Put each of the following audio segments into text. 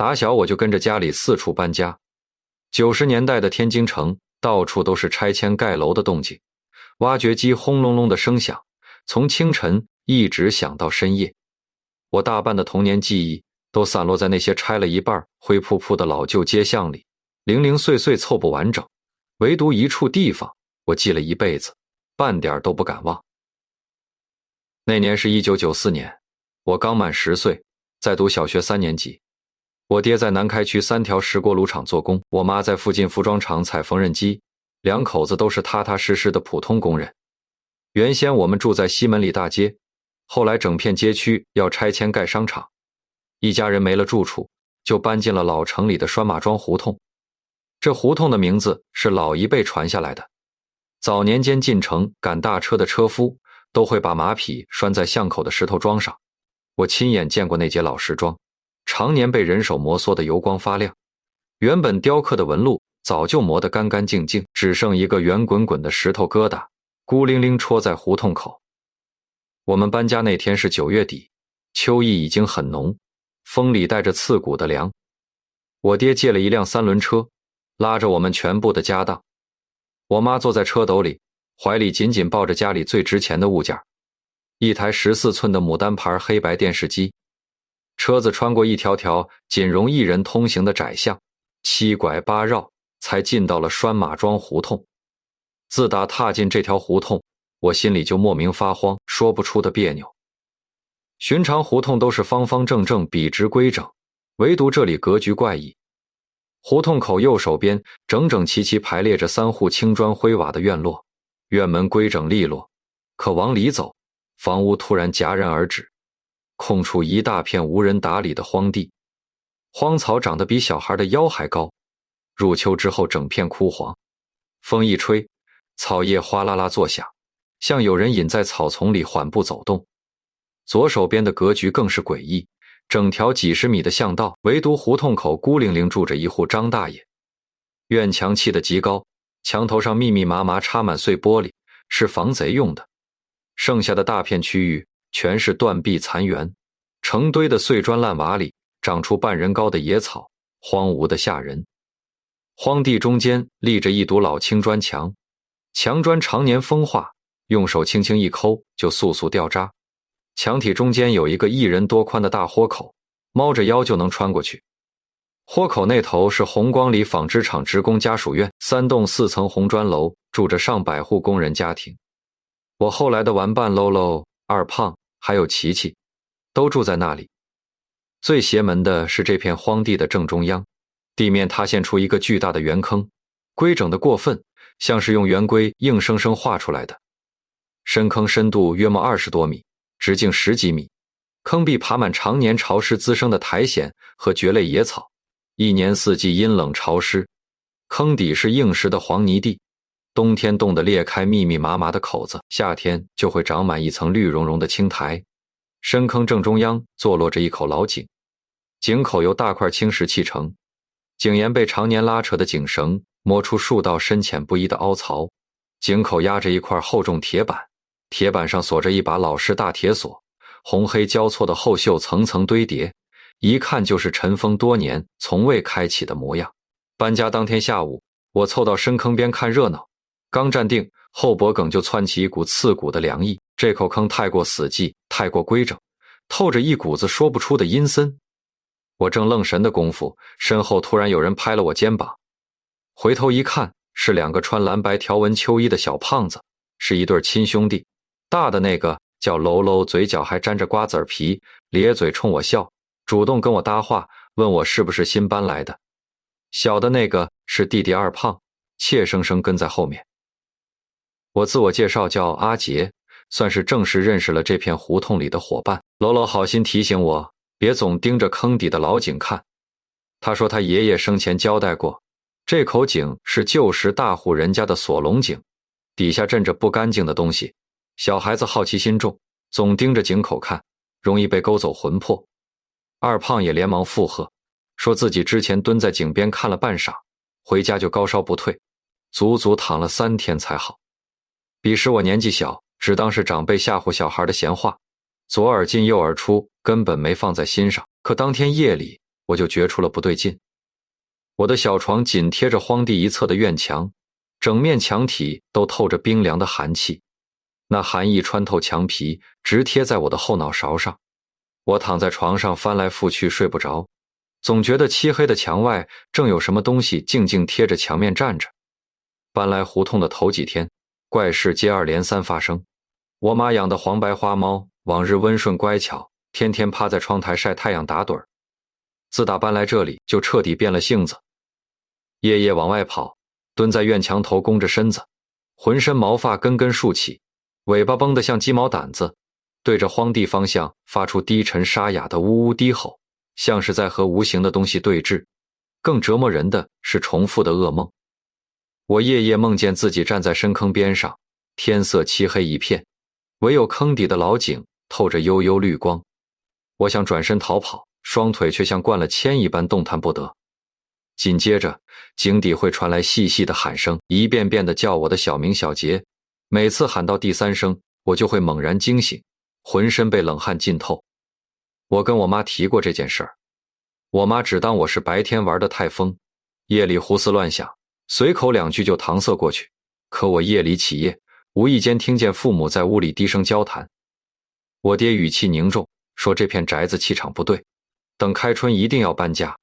打小我就跟着家里四处搬家。90年代的天津城，到处都是拆迁盖楼的动静，挖掘机轰隆隆的声响，从清晨一直响到深夜。我大半的童年记忆都散落在那些拆了一半灰扑扑的老旧街巷里，零零碎碎凑不完整，唯独一处地方我记了一辈子，半点都不敢忘。那年是1994年，我刚满10岁，在读小学3年级。我爹在南开区3条石锅炉厂做工，我妈在附近服装厂踩缝纫机，两口子都是踏踏实实的普通工人。原先我们住在西门里大街，后来整片街区要拆迁盖商场，一家人没了住处，就搬进了老城里的拴马庄胡同。这胡同的名字是老一辈传下来的。早年间进城赶大车的车夫都会把马匹拴在巷口的石头桩上，我亲眼见过那节老石桩，常年被人手摩挲的油光发亮，原本雕刻的纹路早就磨得干干净净，只剩一个圆滚滚的石头疙瘩孤零零戳在胡同口。我们搬家那天是9月底，秋意已经很浓，风里带着刺骨的凉。我爹借了一辆3轮车，拉着我们全部的家当。我妈坐在车斗里，怀里紧紧抱着家里最值钱的物件，一台14寸的牡丹牌黑白电视机。车子穿过一条条仅容一人通行的窄巷，7拐8绕才进到了拴马庄胡同。自打踏进这条胡同，我心里就莫名发慌，说不出的别扭。寻常胡同都是方方正正笔直规整，唯独这里格局怪异。胡同口右手边整整齐齐排列着3户青砖灰瓦的院落，院门规整利落，可往里走，房屋突然戛然而止，空出一大片无人打理的荒地，荒草长得比小孩的腰还高，入秋之后整片枯黄，风一吹，草叶哗啦啦作响，像有人隐在草丛里缓步走动。左手边的格局更是诡异，整条几十米的巷道，唯独胡同口孤零零住着一户张大爷。院墙砌得极高，墙头上密密麻麻插满碎玻璃，是防贼用的。剩下的大片区域全是断壁残垣，成堆的碎砖烂瓦里长出半人高的野草，荒芜的吓人。荒地中间立着一堵老青砖墙，墙砖常年风化，用手轻轻一抠就簌簌掉渣。墙体中间有一个1人多宽的大豁口，猫着腰就能穿过去。豁口那头是红光里纺织厂职工家属院，3栋4层红砖楼，住着上百户工人家庭。我后来的玩伴喽喽、二胖还有琪琪都住在那里。最邪门的是这片荒地的正中央，地面塌陷出一个巨大的圆坑，规整的过分，像是用圆规硬生生画出来的。深坑深度约莫20多米，直径10几米，坑壁爬满常年潮湿滋生的苔藓和蕨类野草，一年四季阴冷潮湿。坑底是硬实的黄泥地，冬天冻得裂开密密麻麻的口子，夏天就会长满一层绿茸茸的青苔。深坑正中央坐落着一口老井，井口由大块青石砌成，井沿被常年拉扯的井绳磨出数道深浅不一的凹槽，井口压着一块厚重铁板，铁板上锁着一把老式大铁锁，红黑交错的后锈层层堆叠，一看就是尘封多年从未开启的模样。搬家当天下午，我凑到深坑边看热闹，刚站定，后脖梗就窜起一股刺骨的凉意。这口坑太过死寂，太过规整，透着一股子说不出的阴森。我正愣神的功夫，身后突然有人拍了我肩膀，回头一看，是2个穿蓝白条纹秋衣的小胖子，是一对亲兄弟。大的那个叫喽喽，嘴角还沾着瓜子皮，咧嘴冲我笑，主动跟我搭话，问我是不是新搬来的。小的那个是弟弟二胖，怯生生跟在后面。我自我介绍叫阿杰，算是正式认识了这片胡同里的伙伴。喽喽好心提醒我，别总盯着坑底的老井看。他说他爷爷生前交代过，这口井是旧时大户人家的锁龙井，底下镇着不干净的东西，小孩子好奇心重，总盯着井口看，容易被勾走魂魄。二胖也连忙附和，说自己之前蹲在井边看了半晌，回家就高烧不退，足足躺了3天才好。彼时我年纪小，只当是长辈吓唬小孩的闲话，左耳进右耳出，根本没放在心上。可当天夜里，我就觉出了不对劲。我的小床紧贴着荒地一侧的院墙，整面墙体都透着冰凉的寒气，那寒意穿透墙皮，直贴在我的后脑勺上。我躺在床上翻来覆去睡不着，总觉得漆黑的墙外正有什么东西静静贴着墙面站着。搬来胡同的头几天，怪事接二连三发生。我妈养的黄白花猫往日温顺乖巧，天天趴在窗台晒太阳打盹儿。自打搬来这里，就彻底变了性子，夜夜往外跑，蹲在院墙头弓着身子，浑身毛发根根竖起，尾巴绷得像鸡毛掸子，对着荒地方向发出低沉沙哑的呜呜低吼，像是在和无形的东西对峙。更折磨人的是重复的噩梦。我夜夜梦见自己站在深坑边上，天色漆黑一片，唯有坑底的老井透着幽幽绿光。我想转身逃跑，双腿却像灌了铅一般动弹不得。紧接着，井底会传来细细的喊声，一遍遍地叫我的小名小节。每次喊到第3声，我就会猛然惊醒，浑身被冷汗浸透。我跟我妈提过这件事儿，我妈只当我是白天玩得太疯，夜里胡思乱想，随口2句就搪塞过去。可我夜里起夜，无意间听见父母在屋里低声交谈。我爹语气凝重，说这片宅子气场不对，等开春一定要搬家。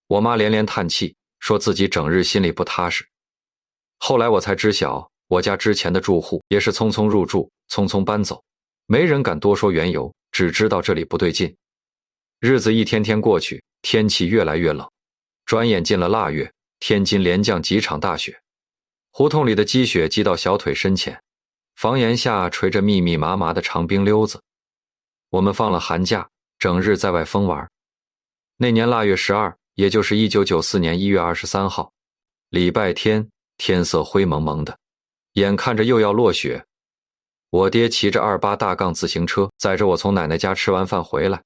我妈连连叹气，说自己整日心里不踏实。后来我才知晓，我家之前的住户也是匆匆入住，匆匆搬走，没人敢多说缘由，只知道这里不对劲。日子一天天过去，天气越来越冷，转眼进了腊月，天津连降几场大雪，胡同里的积雪积到小腿深浅，房檐下垂着密密麻麻的长冰溜子。我们放了寒假，整日在外疯玩。那年腊月12，也就是1994年1月23号，礼拜天，天色灰蒙蒙的，眼看着又要落雪。我爹骑着28大杠自行车载着我从奶奶家吃完饭回来，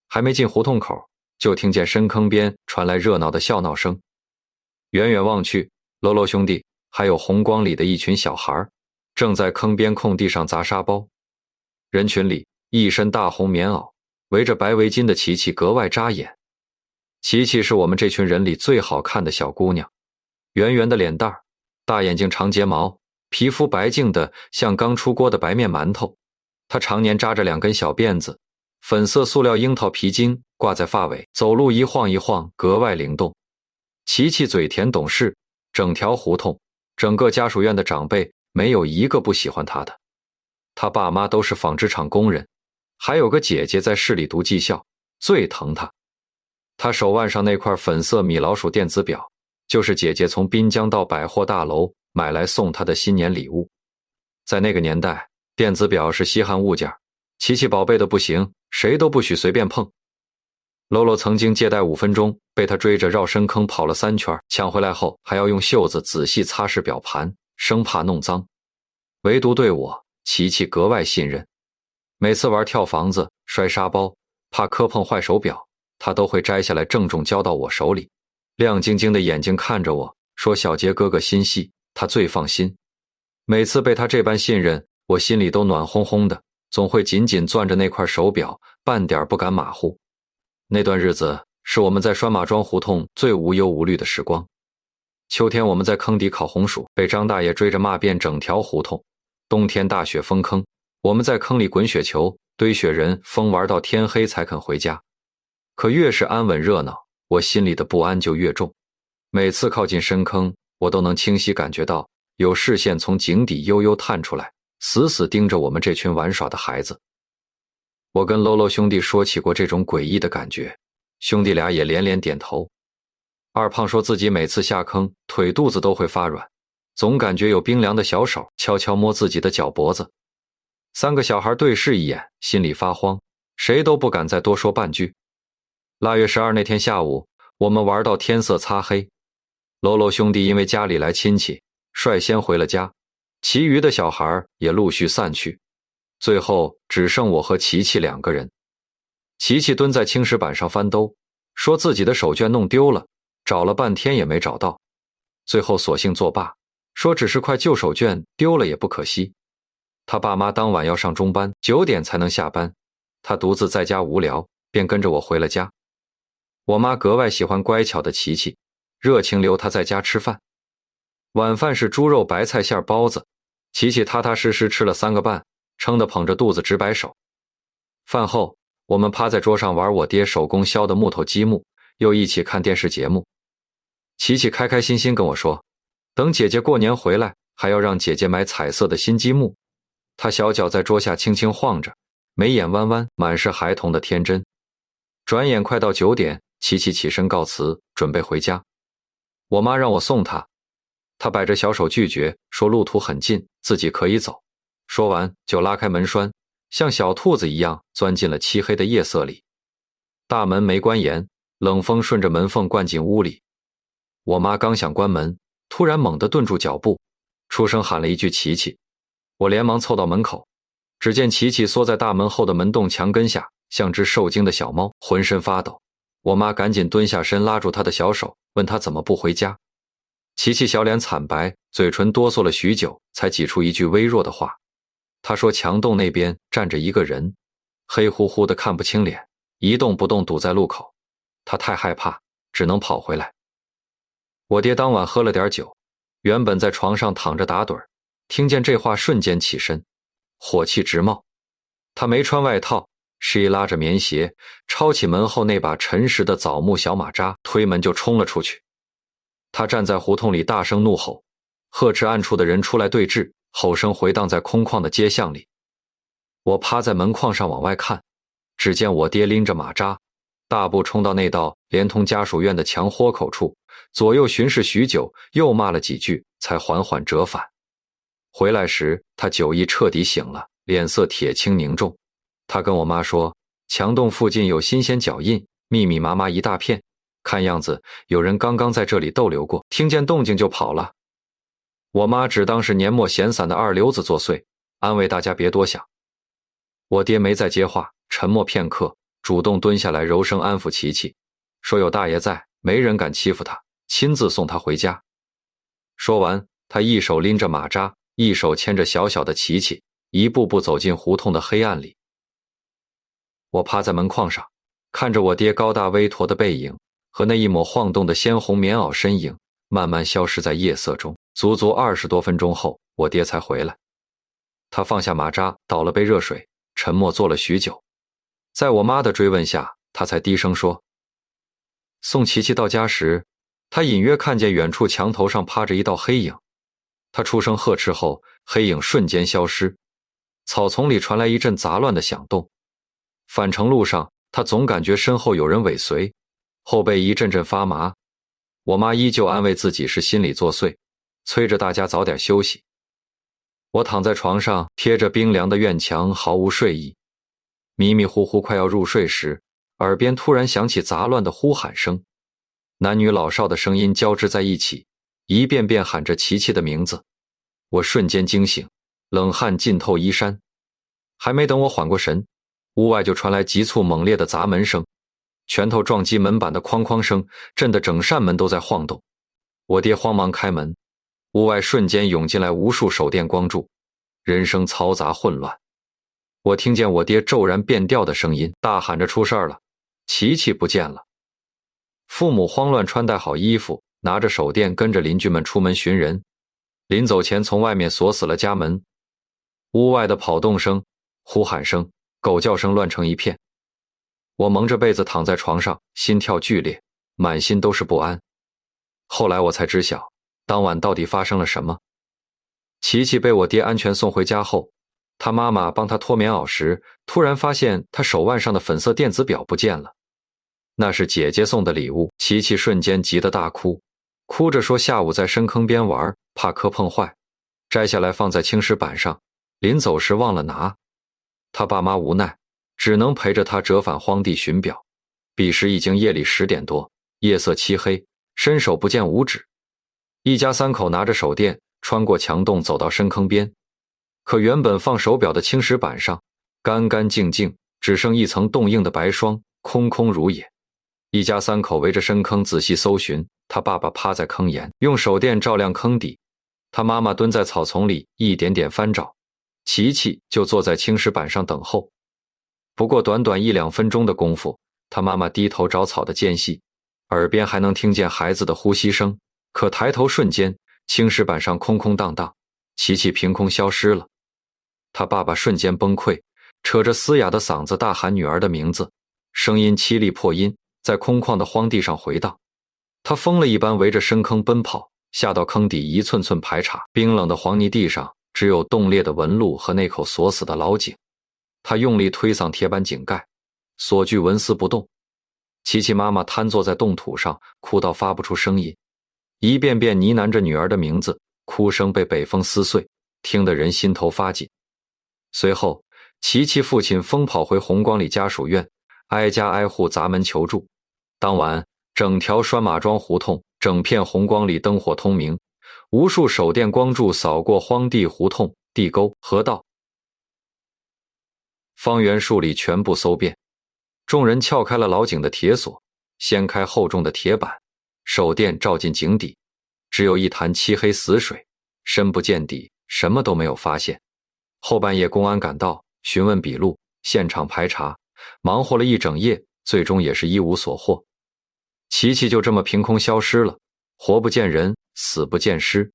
还没进胡同口，就听见深坑边传来热闹的笑闹声。远远望去，喽喽兄弟还有红光里的一群小孩正在坑边空地上砸沙包。人群里，一身大红棉袄围着白围巾的琪琪格外扎眼。琪琪是我们这群人里最好看的小姑娘，圆圆的脸蛋儿，大眼睛长睫毛，皮肤白净的像刚出锅的白面馒头。她常年扎着2根小辫子，粉色塑料樱桃皮筋挂在发尾，走路一晃一晃，格外灵动。琪琪嘴甜懂事，整条胡同，整个家属院的长辈没有一个不喜欢她的。她爸妈都是纺织厂工人，还有个姐姐在市里读技校，最疼她。她手腕上那块粉色米老鼠电子表，就是姐姐从滨江道百货大楼买来送她的新年礼物。在那个年代，电子表是稀罕物件，琪琪宝贝的不行，谁都不许随便碰。喽喽曾经借贷5分钟，被他追着绕深坑跑了3圈，抢回来后还要用袖子仔细擦拭表盘，生怕弄脏。唯独对我，琪琪格外信任。每次玩跳房子、摔沙包，怕磕碰坏手表，他都会摘下来郑重交到我手里，亮晶晶的眼睛看着我，说小杰哥哥心细，他最放心。每次被他这般信任，我心里都暖烘烘的，总会紧紧攥着那块手表，半点不敢马虎。那段日子是我们在拴马庄胡同最无忧无虑的时光。秋天我们在坑底烤红薯，被张大爷追着骂遍整条胡同。冬天大雪封坑，我们在坑里滚雪球、堆雪人，疯玩到天黑才肯回家。可越是安稳热闹，我心里的不安就越重。每次靠近深坑，我都能清晰感觉到有视线从井底悠悠探出来，死死盯着我们这群玩耍的孩子。我跟喽喽兄弟说起过这种诡异的感觉，兄弟俩也连连点头。二胖说自己每次下坑，腿肚子都会发软，总感觉有冰凉的小手悄悄摸自己的脚脖子。3个小孩对视一眼，心里发慌，谁都不敢再多说半句。腊月12那天下午，我们玩到天色擦黑。喽喽兄弟因为家里来亲戚，率先回了家，其余的小孩也陆续散去。最后只剩我和琪琪2个人。琪琪蹲在青石板上翻兜，说自己的手绢弄丢了，找了半天也没找到。最后索性作罢，说只是块旧手绢，丢了也不可惜。他爸妈当晚要上中班，9点才能下班，他独自在家无聊，便跟着我回了家。我妈格外喜欢乖巧的琪琪，热情留她在家吃饭。晚饭是猪肉白菜馅包子，琪琪踏踏实实吃了3个半，撑得捧着肚子直摆手。饭后，我们趴在桌上玩我爹手工削的木头积木，又一起看电视节目。琪琪开开心心跟我说，等姐姐过年回来，还要让姐姐买彩色的新积木。她小脚在桌下轻轻晃着，眉眼弯弯，满是孩童的天真。转眼快到9点，琪琪起身告辞，准备回家。我妈让我送她，她摆着小手拒绝，说路途很近，自己可以走。说完就拉开门栓，像小兔子一样钻进了漆黑的夜色里。大门没关严，冷风顺着门缝灌进屋里。我妈刚想关门，突然猛地顿住脚步，出声喊了一句琪琪。我连忙凑到门口，只见琪琪缩在大门后的门洞墙根下，像只受惊的小猫，浑身发抖。我妈赶紧蹲下身拉住她的小手，问她怎么不回家。琪琪小脸惨白，嘴唇哆嗦了许久，才挤出一句微弱的话。她说墙洞那边站着一个人，黑乎乎的看不清脸，一动不动堵在路口。她太害怕，只能跑回来。我爹当晚喝了点酒，原本在床上躺着打盹，听见这话瞬间起身，火气直冒。他没穿外套，示意拉着棉鞋，抄起门后那把沉实的枣木小马扎，推门就冲了出去。他站在胡同里大声怒吼，呵斥暗处的人出来对峙，吼声回荡在空旷的街巷里。我趴在门框上往外看，只见我爹拎着马扎，大步冲到那道连通家属院的墙豁口处，左右巡视许久，又骂了几句，才缓缓折返。回来时，他酒意彻底醒了，脸色铁青凝重。他跟我妈说，墙洞附近有新鲜脚印，密密麻麻一大片，看样子有人刚刚在这里逗留过，听见动静就跑了。我妈只当是年末闲散的二流子作祟，安慰大家别多想。我爹没再接话，沉默片刻，主动蹲下来柔声安抚琪琪，说有大爷在，没人敢欺负他，亲自送他回家。说完，他一手拎着马扎，一手牵着小小的琪琪，一步步走进胡同的黑暗里。我趴在门框上，看着我爹高大微驼的背影和那一抹晃动的鲜红棉袄身影慢慢消失在夜色中。足足20多分钟后，我爹才回来。他放下马扎，倒了杯热水，沉默坐了许久。在我妈的追问下，他才低声说，送琪琪到家时，他隐约看见远处墙头上趴着一道黑影。他出声呵斥后，黑影瞬间消失，草丛里传来一阵杂乱的响动。返程路上，他总感觉身后有人尾随，后背一阵阵发麻。我妈依旧安慰自己是心理作祟，催着大家早点休息。我躺在床上，贴着冰凉的院墙，毫无睡意。迷迷糊糊快要入睡时，耳边突然响起杂乱的呼喊声，男女老少的声音交织在一起，一遍遍喊着琪琪的名字。我瞬间惊醒，冷汗浸透衣衫。还没等我缓过神，屋外就传来急促猛烈的砸门声，拳头撞击门板的哐哐声，震得整扇门都在晃动。我爹慌忙开门，屋外瞬间涌进来无数手电光柱，人声嘈杂混乱。我听见我爹骤然变调的声音，大喊着出事了，琪琪不见了。父母慌乱穿戴好衣服，拿着手电跟着邻居们出门寻人。临走前从外面锁死了家门。屋外的跑动声、呼喊声、狗叫声乱成一片。我蒙着被子躺在床上，心跳剧烈，满心都是不安。后来我才知晓，当晚到底发生了什么。琪琪被我爹安全送回家后，他妈妈帮他脱棉袄时，突然发现他手腕上的粉色电子表不见了。那是姐姐送的礼物。琪琪瞬间急得大哭，哭着说下午在深坑边玩，怕磕碰坏，摘下来放在青石板上，临走时忘了拿。他爸妈无奈，只能陪着他折返荒地寻表。彼时已经夜里10点多，夜色漆黑，伸手不见五指。一家3口拿着手电，穿过墙洞走到深坑边。可原本放手表的青石板上，干干净净，只剩一层冻硬的白霜，空空如也。一家3口围着深坑仔细搜寻，他爸爸趴在坑沿，用手电照亮坑底，他妈妈蹲在草丛里一点点翻找，琪琪就坐在青石板上等候。不过短短1-2分钟的功夫，他妈妈低头找草的间隙，耳边还能听见孩子的呼吸声，可抬头瞬间，青石板上空空荡荡，琪琪凭空消失了。他爸爸瞬间崩溃，扯着嘶哑的嗓子大喊女儿的名字，声音凄厉破音，在空旷的荒地上回荡。他疯了一般围着深坑奔跑，下到坑底一寸寸排查，冰冷的黄泥地上只有冻裂的纹路和那口锁死的老井。他用力推搡铁板井盖，锁具纹丝不动。琪琪妈妈瘫坐在冻土上，哭到发不出声音，一遍遍呢喃着女儿的名字，哭声被北风撕碎，听得人心头发紧。随后，琪琪父亲疯跑回红光里家属院，挨家挨户砸门求助。当晚，整条拴马庄胡同，整片红光里灯火通明，无数手电光柱扫过荒地、胡同、地沟、河道，方圆数里全部搜遍。众人撬开了老井的铁锁，掀开厚重的铁板，手电照进井底，只有一潭漆黑死水，深不见底，什么都没有发现。后半夜公安赶到，询问笔录，现场排查，忙活了一整夜，最终也是一无所获。琪琪就这么凭空消失了，活不见人，死不见尸。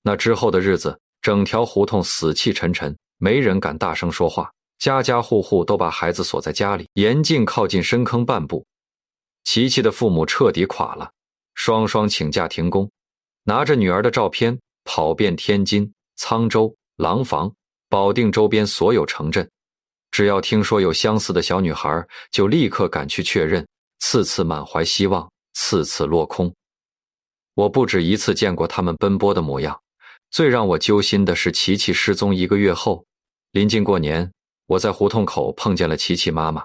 那之后的日子，整条胡同死气沉沉，没人敢大声说话，家家户户都把孩子锁在家里，严禁靠近深坑半步。琪琪的父母彻底垮了，双双请假停工，拿着女儿的照片跑遍天津、沧州、廊坊、保定周边所有城镇，只要听说有相似的小女孩，就立刻赶去确认，次次满怀希望，次次落空。我不止一次见过他们奔波的模样，最让我揪心的是琪琪失踪1个月后，临近过年，我在胡同口碰见了琪琪妈妈。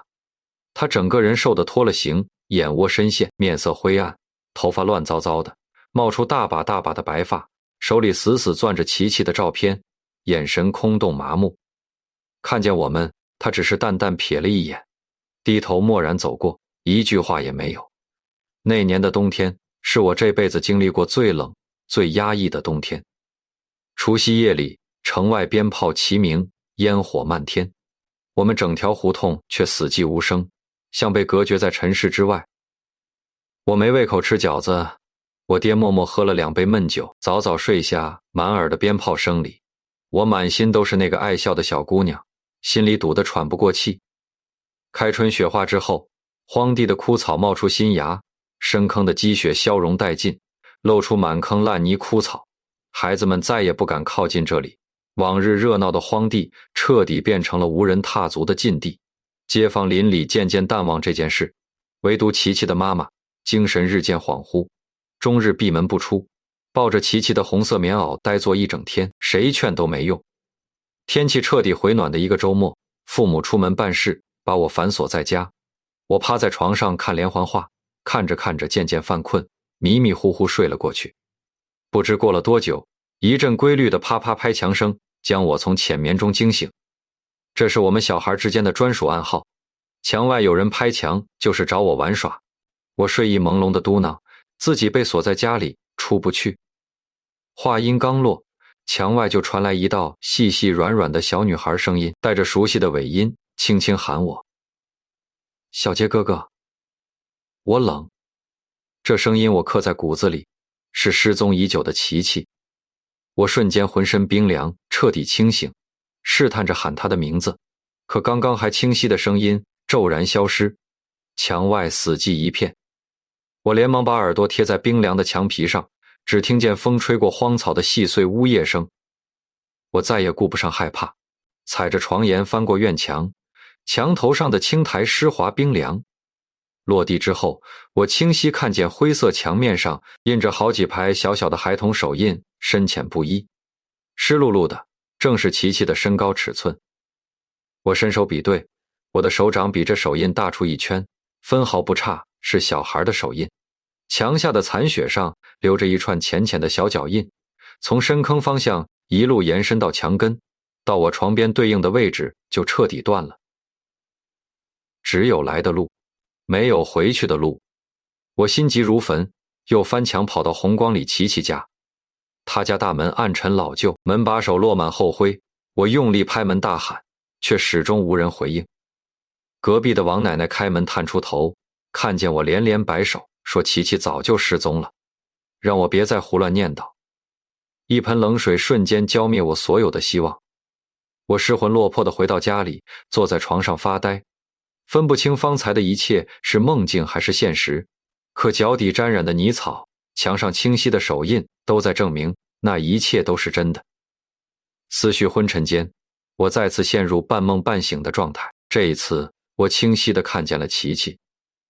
她整个人瘦得脱了形，眼窝深陷，面色灰暗，头发乱糟糟的，冒出大把大把的白发，手里死死攥着琪琪的照片，眼神空洞麻木。看见我们，她只是淡淡瞥了一眼，低头默然走过，一句话也没有。那年的冬天是我这辈子经历过最冷、最压抑的冬天。除夕夜里，城外鞭炮齐鸣，烟火漫天，我们整条胡同却死寂无声，像被隔绝在尘世之外。我没胃口吃饺子，我爹默默喝了2杯闷酒，早早睡下满耳的鞭炮声里，我满心都是那个爱笑的小姑娘，心里堵得喘不过气。开春雪化之后，荒地的枯草冒出新芽，深坑的积雪消融殆尽，露出满坑烂泥枯草，孩子们再也不敢靠近这里。往日热闹的荒地彻底变成了无人踏足的禁地，街坊邻里渐渐淡忘这件事，唯独琪琪的妈妈精神日渐恍惚，终日闭门不出，抱着琪琪的红色棉袄呆坐一整天，谁劝都没用。天气彻底回暖的一个周末，父母出门办事，把我反锁在家。我趴在床上看连环画，看着看着渐渐犯困，迷迷糊糊睡了过去。不知过了多久，一阵规律的啪啪拍墙声将我从浅眠中惊醒。这是我们小孩之间的专属暗号，墙外有人拍墙就是找我玩耍。我睡意朦胧的嘟囔，自己被锁在家里出不去。话音刚落，墙外就传来一道细细软软的小女孩声音，带着熟悉的尾音，轻轻喊我：小杰哥哥。我冷，这声音我刻在骨子里，是失踪已久的琪琪。我瞬间浑身冰凉，彻底清醒，试探着喊她的名字，可刚刚还清晰的声音骤然消失，墙外死寂一片。我连忙把耳朵贴在冰凉的墙皮上，只听见风吹过荒草的细碎呜咽声。我再也顾不上害怕，踩着床沿翻过院墙，墙头上的青苔湿滑冰凉。落地之后，我清晰看见灰色墙面上印着好几排小小的孩童手印，深浅不一，湿漉漉的，正是琪琪的身高尺寸。我伸手比对，我的手掌比这手印大出1圈，分毫不差，是小孩的手印。墙下的残雪上留着一串浅浅的小脚印，从深坑方向一路延伸到墙根，到我床边对应的位置就彻底断了。只有来的路，没有回去的路。我心急如焚，又翻墙跑到红光里琪琪家。他家大门暗沉老旧，门把手落满厚灰，我用力拍门大喊，却始终无人回应。隔壁的王奶奶开门探出头，看见我连连摆手，说琪琪早就失踪了，让我别再胡乱念叨。一盆冷水瞬间浇灭我所有的希望。我失魂落魄地回到家里，坐在床上发呆，分不清方才的一切是梦境还是现实。可脚底沾染的泥草，墙上清晰的手印，都在证明那一切都是真的。思绪昏沉间，我再次陷入半梦半醒的状态。这一次，我清晰地看见了琪琪，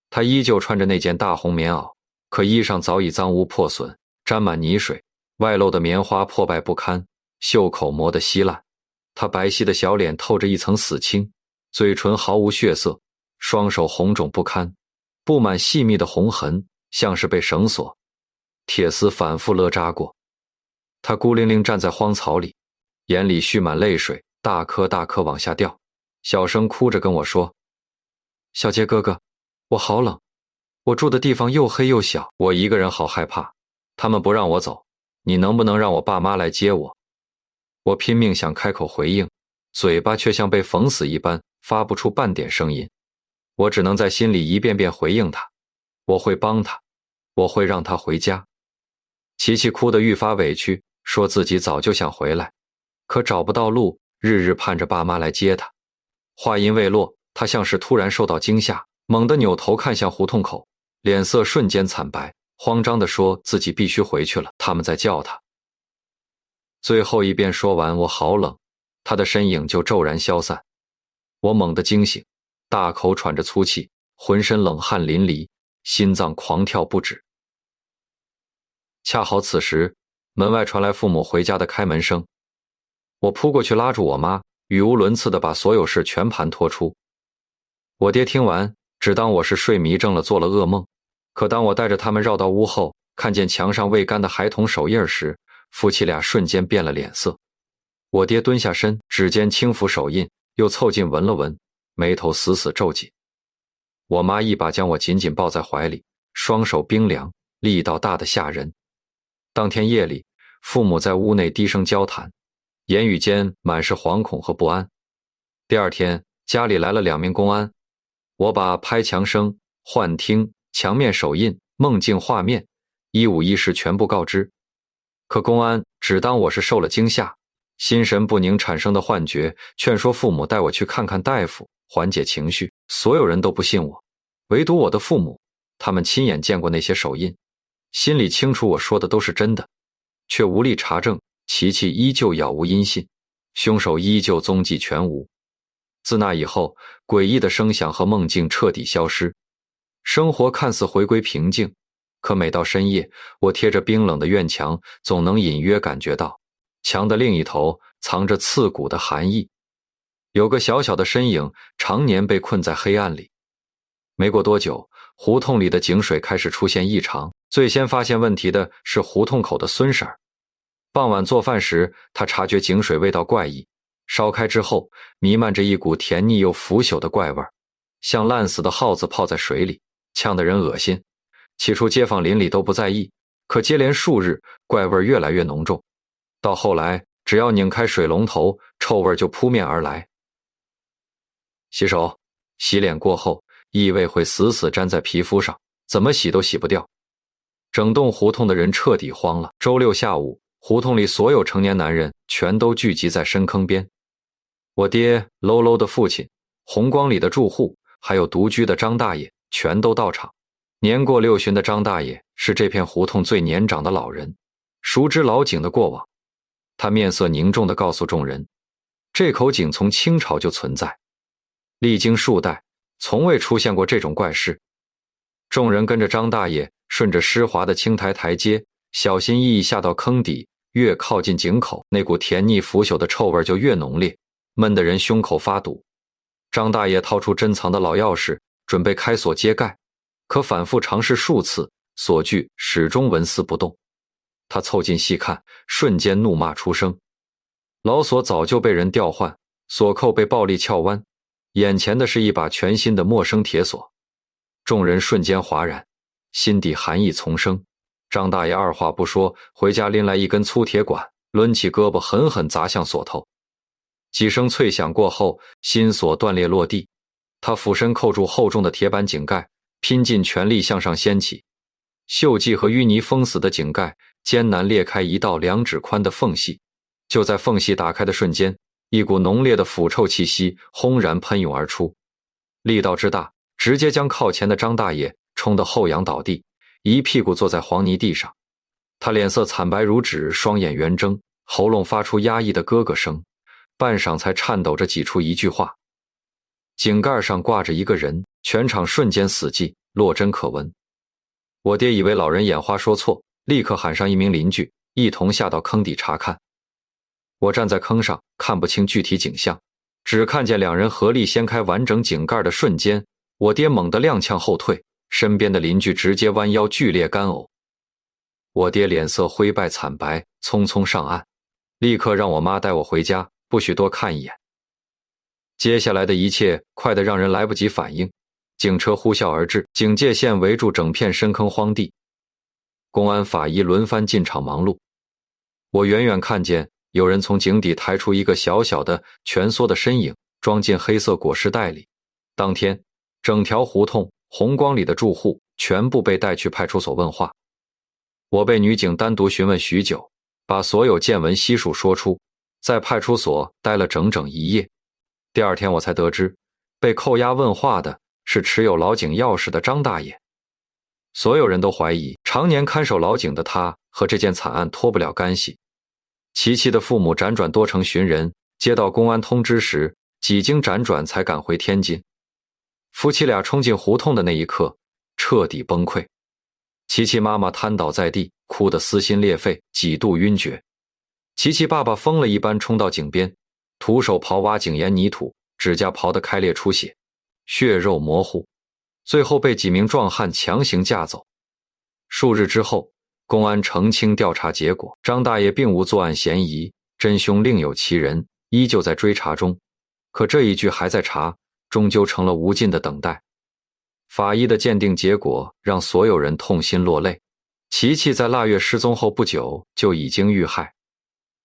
她依旧穿着那件大红棉袄，可衣上早已脏污破损，沾满泥水，外露的棉花破败不堪，袖口磨得稀烂。她白皙的小脸透着一层死青，嘴唇毫无血色，双手红肿不堪，布满细密的红痕，像是被绳索、铁丝反复勒扎过。她孤零零站在荒草里，眼里蓄满泪水，大颗大颗往下掉，小声哭着跟我说：“小杰哥哥，我好冷，我住的地方又黑又小，我一个人好害怕，他们不让我走，你能不能让我爸妈来接我？”我拼命想开口回应，嘴巴却像被缝死一般，发不出半点声音。我只能在心里一遍遍回应他，我会帮他，我会让他回家。琪琪哭得愈发委屈，说自己早就想回来，可找不到路，日日盼着爸妈来接他。话音未落，他像是突然受到惊吓，猛地扭头看向胡同口，脸色瞬间惨白，慌张地说自己必须回去了，他们在叫他。最后一遍说完我好冷，他的身影就骤然消散。我猛地惊醒，大口喘着粗气，浑身冷汗淋漓，心脏狂跳不止。恰好此时，门外传来父母回家的开门声。我扑过去拉住我妈，语无伦次地把所有事全盘托出。我爹听完，只当我是睡迷症了，做了噩梦。可当我带着他们绕到屋后，看见墙上未干的孩童手印时，夫妻俩瞬间变了脸色。我爹蹲下身，指尖轻抚手印，又凑近闻了闻，眉头死死皱紧。我妈一把将我紧紧抱在怀里，双手冰凉，力道大得吓人。当天夜里，父母在屋内低声交谈，言语间满是惶恐和不安。第二天，家里来了2名公安，我把拍墙声、幻听、墙面手印、梦境画面一五一十全部告知。可公安只当我是受了惊吓，心神不宁产生的幻觉，劝说父母带我去看看大夫，缓解情绪。所有人都不信我，唯独我的父母，他们亲眼见过那些手印，心里清楚我说的都是真的，却无力查证。琪琪依旧杳无音信，凶手依旧踪迹全无。自那以后，诡异的声响和梦境彻底消失，生活看似回归平静。可每到深夜，我贴着冰冷的院墙，总能隐约感觉到墙的另一头藏着刺骨的寒意，有个小小的身影常年被困在黑暗里。没过多久，胡同里的井水开始出现异常，最先发现问题的是胡同口的孙婶儿。傍晚做饭时，她察觉井水味道怪异，烧开之后弥漫着一股甜腻又腐朽的怪味，像烂死的耗子泡在水里，呛得人恶心。起初街坊邻里都不在意，可接连数日，怪味越来越浓重，到后来只要拧开水龙头，臭味就扑面而来。洗手，洗脸过后，异味会死死粘在皮肤上，怎么洗都洗不掉。整栋胡同的人彻底慌了。周六下午，胡同里所有成年男人全都聚集在深坑边。我爹、喽喽的父亲、红光里的住户，还有独居的张大爷，全都到场。年过60的张大爷是这片胡同最年长的老人，熟知老井的过往。他面色凝重地告诉众人，这口井从清朝就存在，历经数代，从未出现过这种怪事。众人跟着张大爷顺着湿滑的青苔台阶，小心翼翼下到坑底，越靠近井口，那股甜腻腐朽的臭味就越浓烈，闷得人胸口发堵。张大爷掏出珍藏的老钥匙，准备开锁揭盖，可反复尝试数次，锁具始终纹丝不动。他凑近细看，瞬间怒骂出声。老锁早就被人调换，锁扣被暴力撬弯，眼前的是一把全新的陌生铁锁。众人瞬间哗然，心底寒意丛生。张大爷二话不说，回家拎来一根粗铁管，抡起胳膊狠狠砸向锁头。几声脆响过后，新锁断裂落地，他俯身扣住厚重的铁板井盖，拼尽全力向上掀起。锈迹和淤泥封死的井盖艰难裂开一道2指宽的缝隙，就在缝隙打开的瞬间，一股浓烈的腐臭气息轰然喷涌而出，力道之大，直接将靠前的张大爷冲得后仰倒地，一屁股坐在黄泥地上。他脸色惨白如纸，双眼圆睁，喉咙发出压抑的咯咯声，半晌才颤抖着挤出一句话。井盖上挂着一个人，全场瞬间死寂，落针可闻。我爹以为老人眼花说错，立刻喊上一名邻居，一同下到坑底查看。我站在坑上，看不清具体景象，只看见2人合力掀开完整井盖的瞬间，我爹猛地踉跄后退，身边的邻居直接弯腰剧烈干呕。我爹脸色灰败惨白，匆匆上岸，立刻让我妈带我回家，不许多看一眼。接下来的一切快得让人来不及反应，警车呼啸而至，警戒线围住整片深坑荒地，公安法医轮番进场忙碌。我远远看见有人从井底抬出一个小小的蜷缩的身影，装进黑色裹尸袋里。当天，整条胡同红光里的住户全部被带去派出所问话。我被女警单独询问许久，把所有见闻悉数说出，在派出所待了整整1夜。第2天我才得知，被扣押问话的是持有老井钥匙的张大爷。所有人都怀疑常年看守老井的他和这件惨案脱不了干系。琪琪的父母辗转多城寻人，接到公安通知时，几经辗转才赶回天津。夫妻俩冲进胡同的那一刻，彻底崩溃。琪琪妈妈瘫倒在地，哭得撕心裂肺，几度晕厥。琪琪爸爸疯了一般冲到井边，徒手刨挖井沿泥土，指甲刨得开裂出血，血肉模糊，最后被几名壮汉强行架走。数日之后，公安澄清调查结果，张大爷并无作案嫌疑，真凶另有其人，依旧在追查中。可这一句还在查，终究成了无尽的等待。法医的鉴定结果让所有人痛心落泪。琪琪在腊月失踪后不久就已经遇害，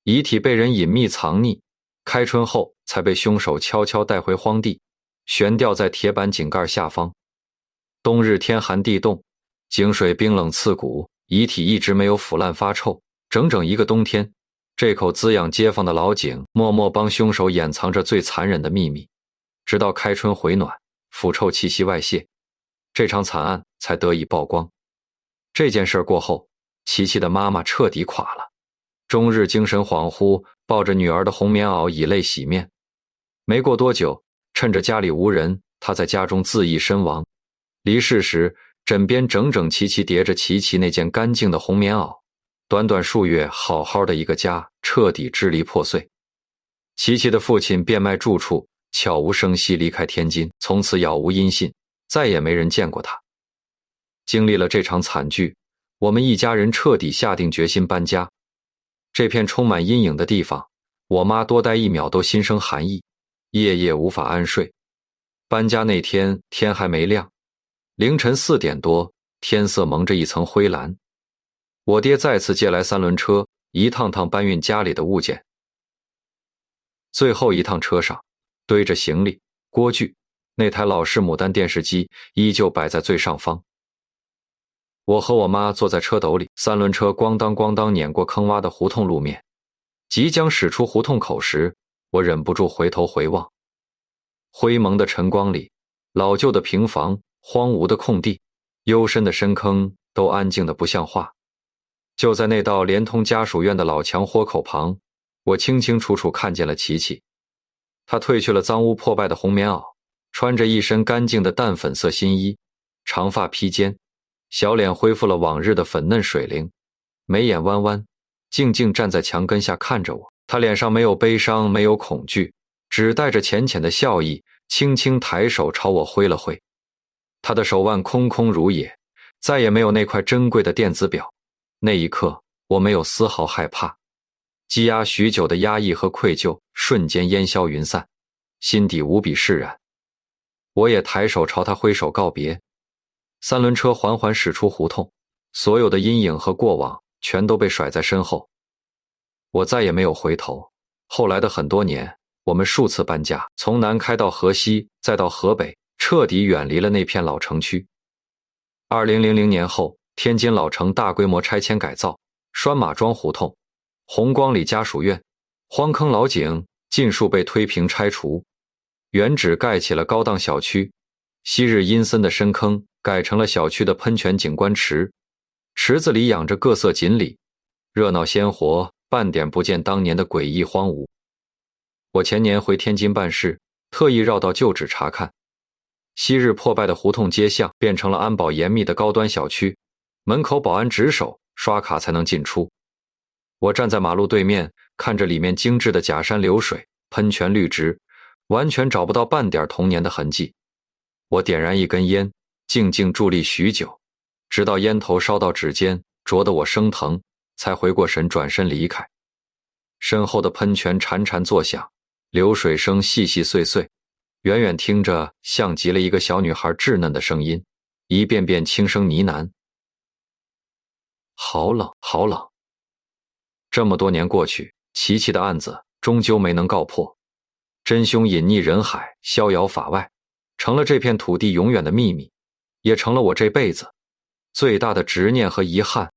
遗体被人隐秘藏匿，开春后才被凶手悄悄带回荒地，悬吊在铁板井盖下方。冬日天寒地冻，井水冰冷刺骨，遗体一直没有腐烂发臭，整整1个冬天，这口滋养街坊的老井默默帮凶手掩藏着最残忍的秘密，直到开春回暖，腐臭气息外泄，这场惨案才得以曝光。这件事过后，琪琪的妈妈彻底垮了，终日精神恍惚，抱着女儿的红棉袄以泪洗面。没过多久，趁着家里无人，她在家中自缢身亡。离世时，枕边整整齐齐叠着琪琪那件干净的红棉袄。短短数月，好好的一个家彻底支离破碎。琪琪的父亲变卖住处，悄无声息离开天津，从此杳无音信，再也没人见过他。经历了这场惨剧，我们一家人彻底下定决心搬家。这片充满阴影的地方，我妈多待1秒都心生寒意，夜夜无法安睡。搬家那天天还没亮，凌晨4点多，天色蒙着一层灰蓝。我爹再次借来3轮车，一趟趟搬运家里的物件。最后一趟车上堆着行李、锅具，那台老式牡丹电视机依旧摆在最上方。我和我妈坐在车斗里，3轮车咣当咣当碾过坑洼的胡同路面。即将驶出胡同口时，我忍不住回头回望。灰蒙的晨光里，老旧的平房、荒芜的空地、幽深的深坑都安静得不像话。就在那道连通家属院的老墙豁口旁，我清清楚楚看见了琪琪。她褪去了脏污破败的红棉袄，穿着一身干净的淡粉色新衣，长发披肩，小脸恢复了往日的粉嫩水灵，眉眼弯弯，静静站在墙根下看着我。她脸上没有悲伤，没有恐惧，只带着浅浅的笑意，轻轻抬手朝我挥了挥。她的手腕空空如也，再也没有那块珍贵的电子表。那一刻，我没有丝毫害怕，积压许久的压抑和愧疚瞬间烟消云散，心底无比释然。我也抬手朝他挥手告别。3轮车缓缓驶出胡同，所有的阴影和过往全都被甩在身后。我再也没有回头。后来的很多年，我们数次搬家，从南开到河西，再到河北，彻底远离了那片老城区。2000年后，天津老城大规模拆迁改造，拴马庄胡同、红光里家属院、荒坑老井尽数被推平拆除，原址盖起了高档小区，昔日阴森的深坑改成了小区的喷泉景观池，池子里养着各色锦鲤，热闹鲜活，半点不见当年的诡异荒芜。我前年回天津办事，特意绕到旧址查看，昔日破败的胡同街巷变成了安保严密的高端小区，门口保安值守，刷卡才能进出。我站在马路对面，看着里面精致的假山流水、喷泉绿植，完全找不到半点童年的痕迹。我点燃一根烟，静静伫立许久，直到烟头烧到指尖，灼得我生疼，才回过神转身离开。身后的喷泉潺潺作响，流水声细细碎碎，远远听着像极了一个小女孩稚嫩的声音，一遍遍轻声呢喃：好冷，好冷。这么多年过去，琪琪的案子终究没能告破，真凶隐匿人海，逍遥法外，成了这片土地永远的秘密，也成了我这辈子最大的执念和遗憾。